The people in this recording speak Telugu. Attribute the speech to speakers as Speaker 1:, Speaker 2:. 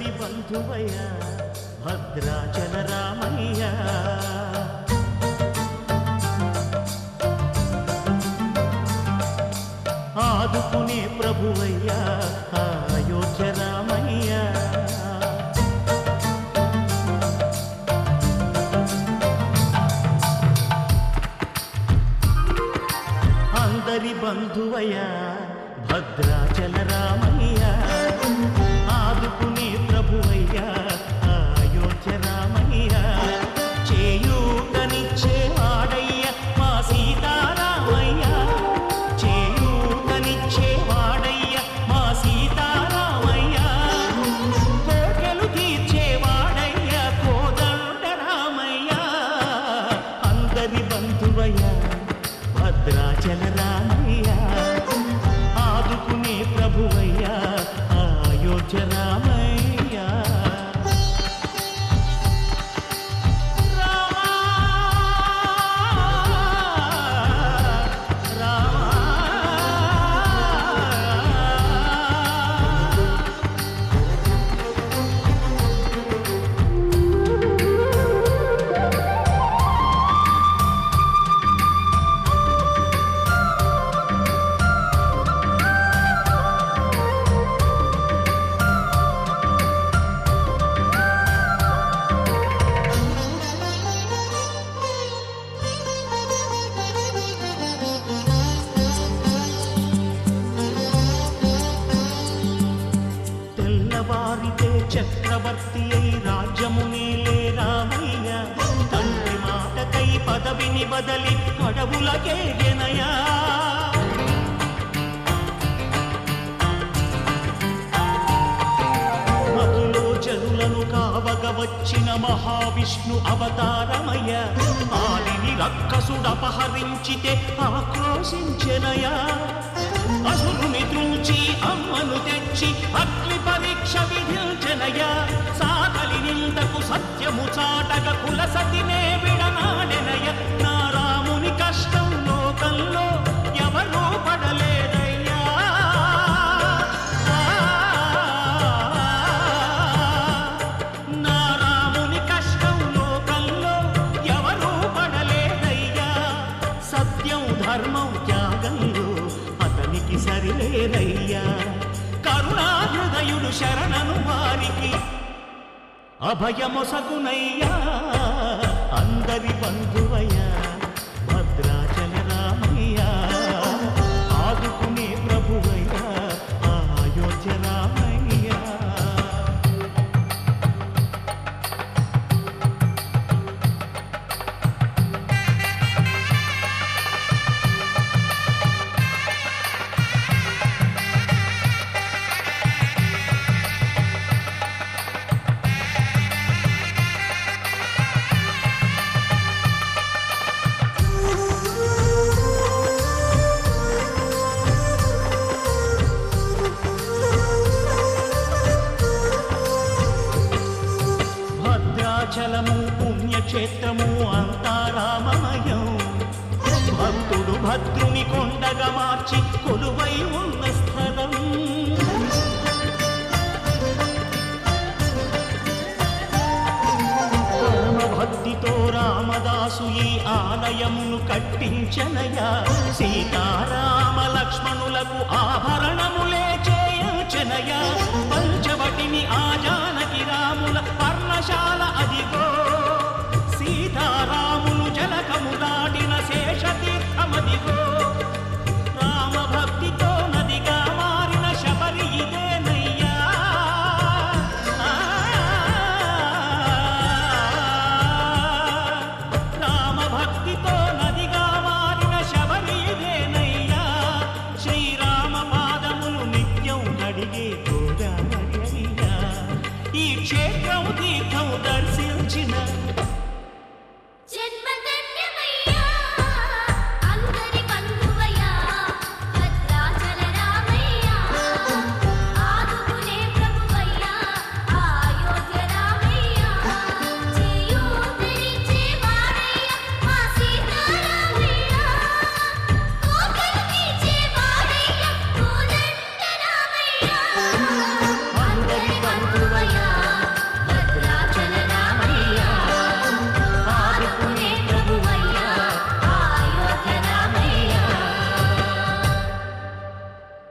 Speaker 1: అందరి బంధువయ్య భద్రాచల రామయ్య ఆదుకునే ప్రభువయ్య అయోధ్య రామయ్య అందరి బంధువయ్య భద్రాచల రామయ్య ఆదుకునే ప్రభువయ్య అయోధ్య రామయ్య చేయూతనిచ్చే వాడయ్య మా సీతారామయ్య చేయూతనిచ్చే వాడయ్య మా సీతారామయ్య కోకెలు తీర్చే వాడయ్య కోదండ రామయ్య అందరి బంధువయ్య భద్రాచల రామయ్య ఆదుకునే ప్రభువయ్య అయోధ్య రామయ్య తెల్లవారితే చక్రవర్తి అయి రాజ్యమునేలే రామయ్య తండ్రి మాటకై పదవిని బదలి అడవులకే గెనయా మధులో జనులను కావగ వచ్చిన మహావిష్ణు అవతారమయ్య ఆలిని రక్కసుడపహరించితే ఆక్రోశించెనయా అసురుని త్రుంచి అమ్మను తెచ్చి అగ్ని పరీక్ష విధించెనయ సాగలి నిందకు సత్యము చాటగ కుల సతినే విడనాడెనయ నా రాముని కష్టం లోకంలో ఎవరూ పడలేదయ్యా నా రాముని కష్టం లోకంలో ఎవరూ పడలేదయ్యా సత్యం ధర్మం త్యాగంలో అతనికి సరిలేరయ్యా కరుణాహృదయుడు శరణను వారికి అభయమొసగునయ్యా అందరి బంధువయ్య భద్రాచల రామయ్య ఆదుకునే ప్రభువయ్య అయోధ్య రామయ్య భద్రాచలము పుణ్యక్షేత్రము అంతా రామమయం భక్తుడు భద్రుని కొండగా మార్చి కొలువై ఉన్న స్థలం భక్తితో రామదాసు ఈ ఆలయమును కట్టించనయా సీతారామ లక్ష్మణులకు ఆభరణములే చేయించనయా పంచవటిని ఆ జానకి రాముల పర్ణశాల అదిగో సీతారాములు జలకములాడిన శేషతీర్థమదిగో రామభక్తితో నదిగా మారిన శబరి ఇదేనయ్యా రామభక్తితో నదిగా మారిన శబరి ఇదేనయ్యా శ్రీరామ పాదములు నిత్యం కడిగే గోదావరియయ్యా ఈ క్షేత్రం తీర్థం దర్శించిన